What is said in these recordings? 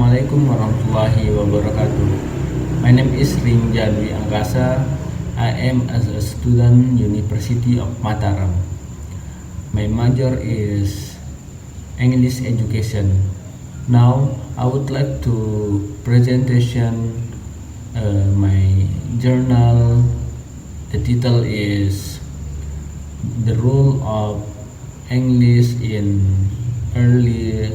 Assalamualaikum warahmatullahi wabarakatuh. My name is Rinjan Dwi Angkasa. I am as a student University of Mataram. My major is English education. Now I would like to presentation my journal. The title is The Role of English in Early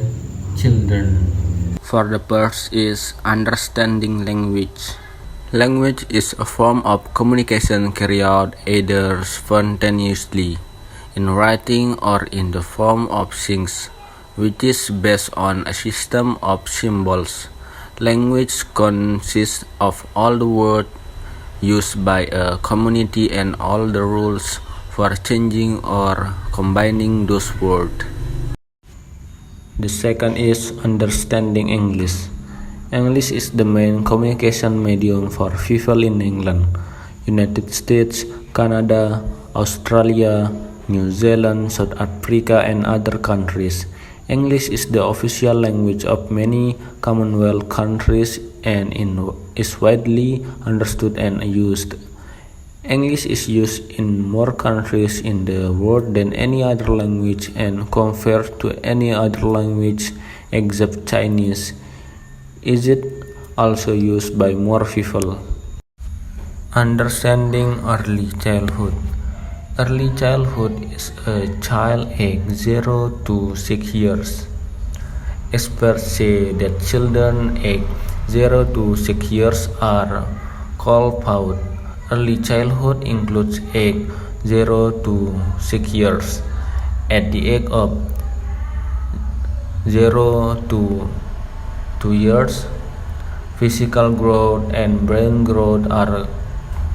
Children. For the first is understanding language. Language is a form of communication carried out either spontaneously, in writing, or in the form of signs, which is based on a system of symbols. Language consists of all the words used by a community and all the rules for changing or combining those words. The second is understanding English. English is the main communication medium for people in England, United States, Canada, Australia, New Zealand, South Africa, and other countries. English is the official language of many Commonwealth countries and is widely understood and used. English is used in more countries in the world than any other language and compared to any other language except Chinese. Is it also used by more people? Understanding early childhood. Early childhood is a child aged 0 to 6 years. Experts say that children aged 0 to 6 years are called PAUD. Early childhood includes age 0 to 6 years. At the age of 0 to 2 years, physical growth and brain growth are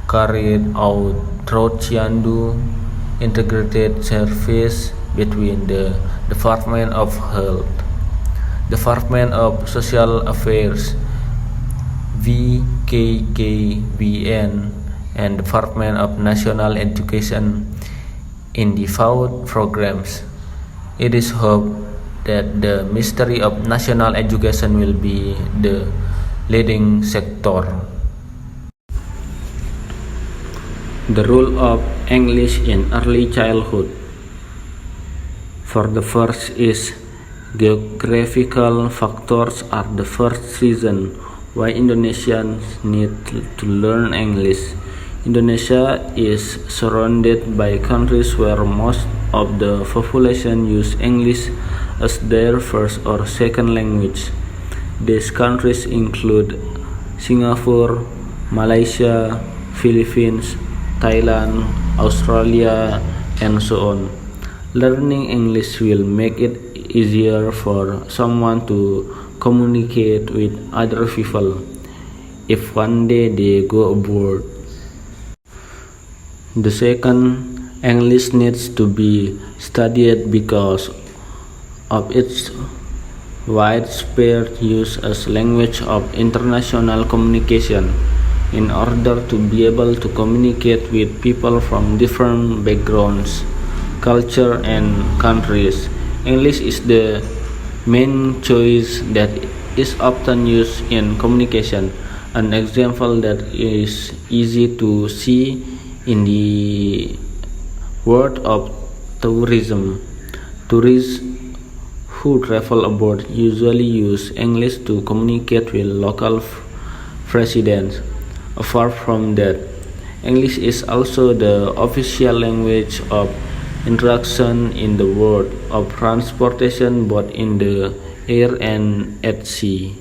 carried out through Tiandu integrated service between the Department of Health, Department of Social Affairs, VKKBN, and Department of National Education in the PAUD programs. It is hoped that the Ministry of National Education will be the leading sector. The role of English in early childhood. For the first is geographical factors are the first reason why Indonesians need to learn English. Indonesia is surrounded by countries where most of the population use English as their first or second language. These countries include Singapore, Malaysia, Philippines, Thailand, Australia, and so on. Learning English will make it easier for someone to communicate with other people if one day they go abroad. The second, English needs to be studied because of its widespread use as language of international communication. In order to be able to communicate with people from different backgrounds, culture, and countries, English is the main choice that is often used in communication. An example that is easy to see in the world of tourism. Tourists who travel abroad usually use English to communicate with local residents. Apart from that, English is also the official language of interaction in the world of transportation, both in the air and at sea.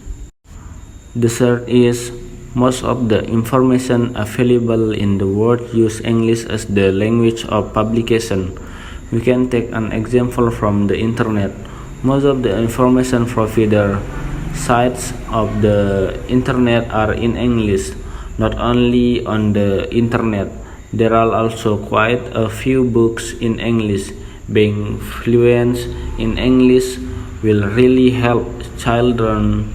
The third is most of the information available in the world use English as the language of publication. We can take an example from the internet. Most of the information provider sites of the internet are in English. Not only on the internet, there are also quite a few books in English. Being fluent in English will really help children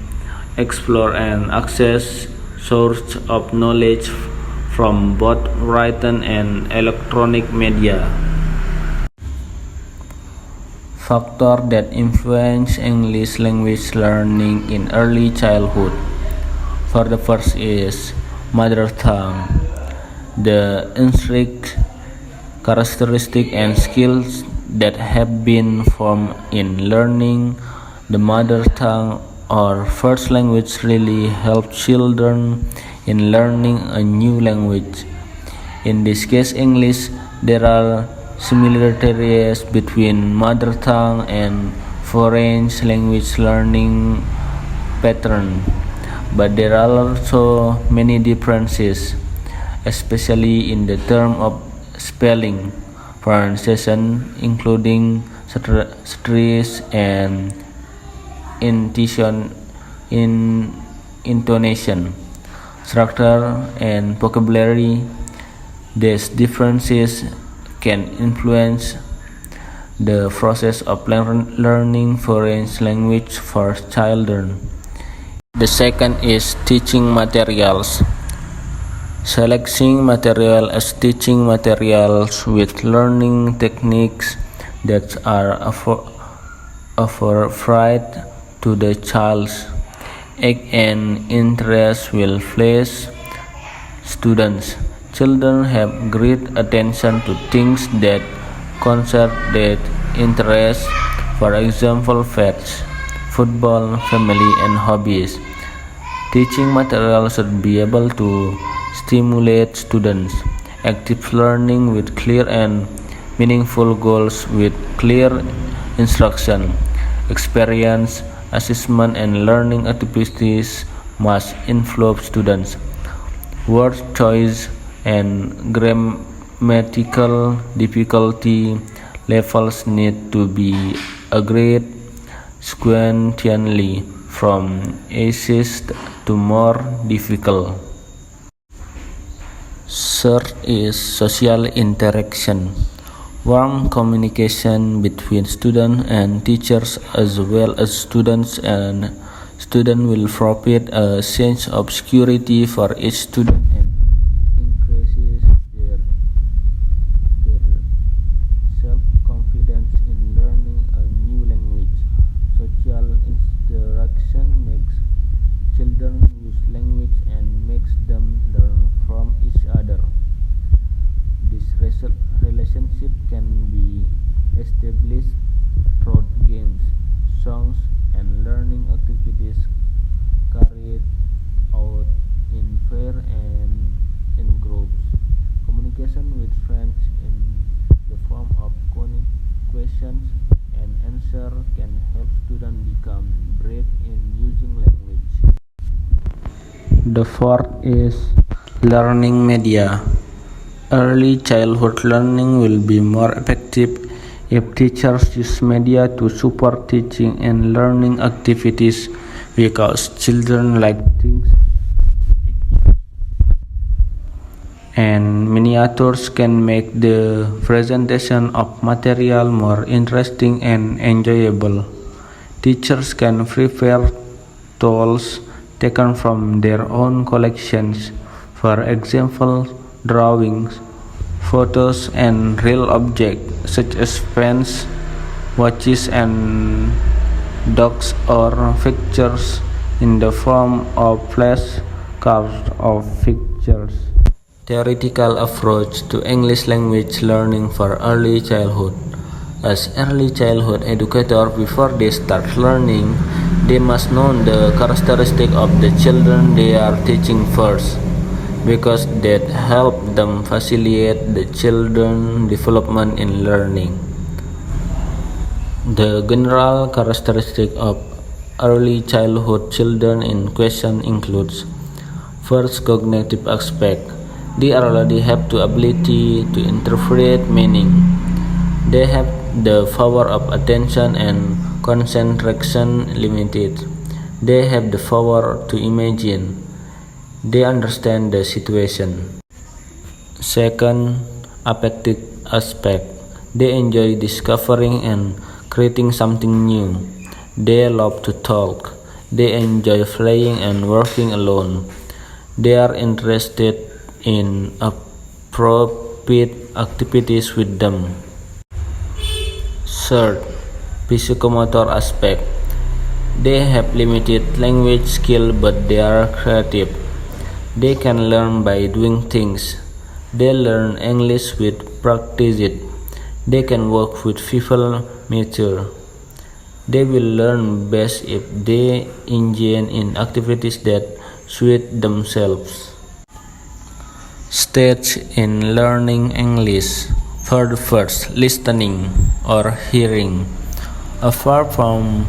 explore and access source of knowledge from both written and electronic media. factors that influence English language learning in early childhood. For the first is mother tongue. The intrinsic characteristics and skills that have been formed in learning the mother tongue or first language really help children in learning a new language. In this case, English, there are similarities between mother tongue and foreign language learning pattern, but there are also many differences, especially in the term of spelling, pronunciation, including stress and intonation, structure, and vocabulary. These differences can influence the process of learning foreign language for children. The second is teaching materials. Selecting material as teaching materials with learning techniques that are appropriate to the child's age and interest will please students. Children have great attention to things that concern their interests, for example, facts, football, family, and hobbies. Teaching material should be able to stimulate students' active learning with clear and meaningful goals with clear instruction. Experience, assessment, and learning activities must involve students. Word choice and grammatical difficulty levels need to be agreed sequentially from easiest to more difficult. Third is social interaction. Warm communication between students and teachers as well as students and student will provide a sense of security for each student and increases their self-confidence in learning a new language. Social interaction makes children use language and makes them learn from each other. This relationship can be established through games, songs, and learning activities carried out in pairs and in groups. Communication with friends in the form of questions and answers can help students become brave in using language. The fourth is learning media. Early childhood learning will be more effective if teachers use media to support teaching and learning activities because children like things and miniatures can make the presentation of material more interesting and enjoyable. Teachers can prepare tools taken from their own collections, for example, drawings, photos, and real objects such as pens, watches, and dogs or pictures in the form of flashcards or pictures. Theoretical approach to English language learning for early childhood. As early childhood educators, before they start learning, they must know the characteristics of the children they are teaching first, because that help them facilitate the children's development in learning. The general characteristics of early childhood children in question includes: first, cognitive aspect. They already have the ability to interpret meaning. They have the power of attention and concentration limited. They have the power to imagine. They understand the situation. Second, affective aspect. They enjoy discovering and creating something new. They love to talk. They enjoy playing and working alone. They are interested in appropriate activities with them. Third, psychomotor aspect. They have limited language skill but they are creative. They can learn by doing things. They learn English with practice it. They can work with people mature. They will learn best if they engage in activities that suit themselves. Stage in learning English. For the first, listening or hearing. Apart from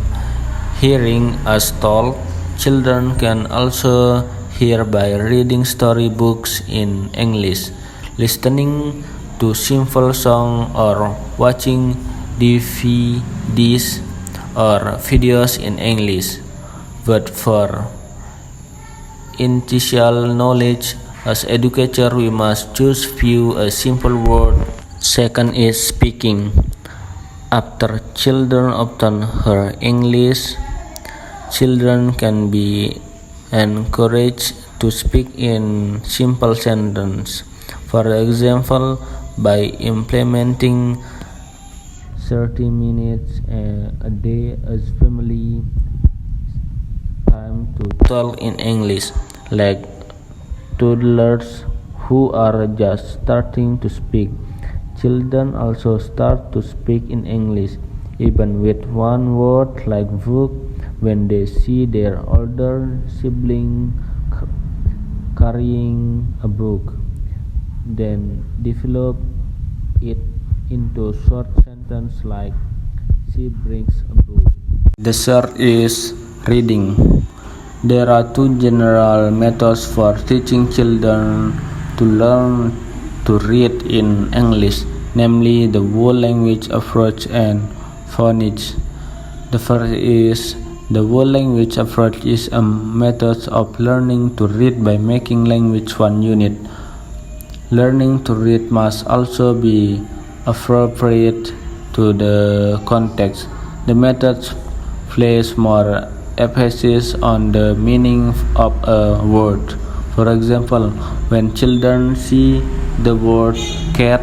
hearing as told, children can also hear by reading storybooks in English, listening to simple songs or watching DVDs or videos in English. But for initial knowledge, as educator we must choose few a simple word. Second is speaking. After children often hear English, children can be encouraged to speak in simple sentences. For example, by implementing 30 minutes a day as family time to talk in English, like toddlers who are just starting to speak. Children also start to speak in English, even with one word like book, when they see their older sibling carrying a book, then develop it into short sentence like she brings a book. The third is reading. There are two general methods for teaching children to learn to read in English, namely the whole language approach and phonics. The first is the whole language approach is a method of learning to read by making language one unit. Learning to read must also be appropriate to the context. The method places more emphasis on the meaning of a word. For example, when children see the word cat,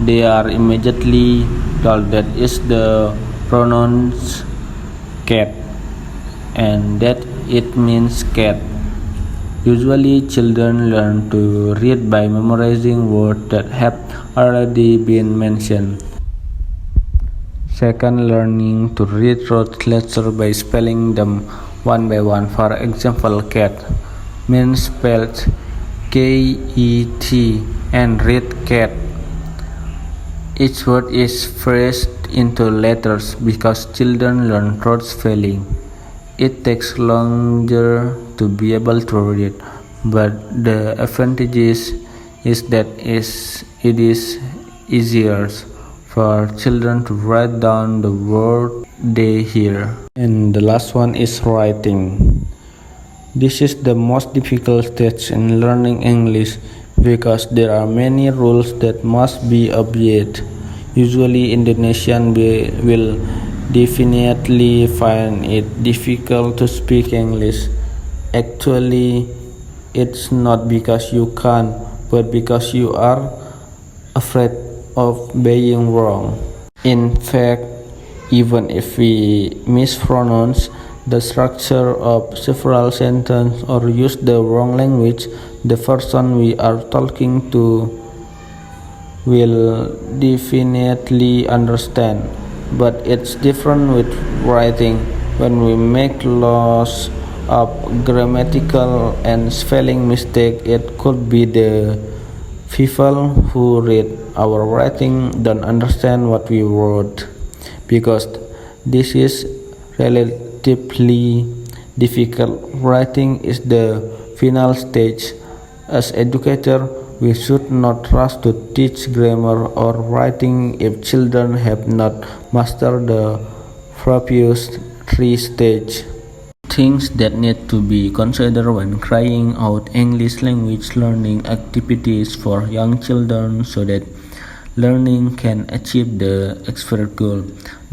they are immediately told that is the pronoun cat and that it means cat. Usually, children learn to read by memorizing words that have already been mentioned. Second, learning to read rote letters by spelling them one by one. For example, cat means spelled K-E-T and read cat. Each word is phrased into letters because children learn rote spelling. It takes longer to be able to read, but the advantage is that it is easier for children to write down the word they hear. And the last one is writing. This is the most difficult stage in learning English because there are many rules that must be obeyed. Usually Indonesians will definitely find it difficult to speak English. Actually, it's not because you can't, but because you are afraid of being wrong. In fact, even if we mispronounce the structure of several sentences or use the wrong language, the person we are talking to will definitely understand. But it's different with writing. When we make lots of grammatical and spelling mistakes, it could be the people who read our writing don't understand what we wrote. Because this is relatively difficult, writing is the final stage. As educator, we should not rush to teach grammar or writing if children have not mastered the previous three stages. Things that need to be considered when carrying out English language learning activities for young children so that learning can achieve the expected goal.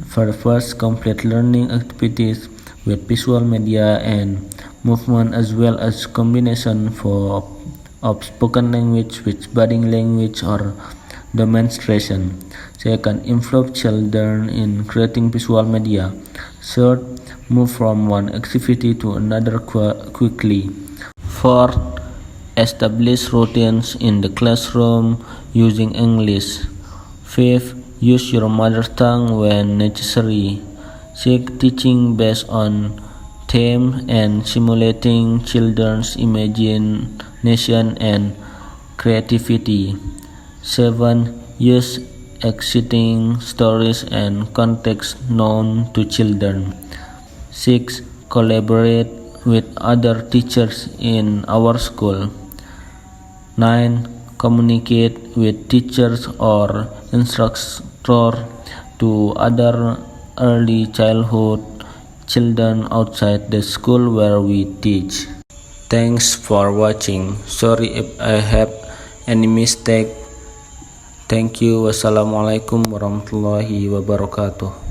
For the first, complete learning activities with visual media and movement as well as combination of spoken language with body language or demonstration. Second, involve children in creating visual media. Third, move from one activity to another quickly. Fourth, establish routines in the classroom using English. Fifth, use your mother tongue when necessary. Sixth, teaching based on theme and simulating children's imagination and creativity. 7. Use exciting stories and context known to children. 6. Collaborate with other teachers in our school. 9. Communicate with teachers or instructors to other early childhood children outside the school where we teach. Thanks for watching. Sorry if I have any mistake. Thank you. Wassalamualaikum warahmatullahi wabarakatuh.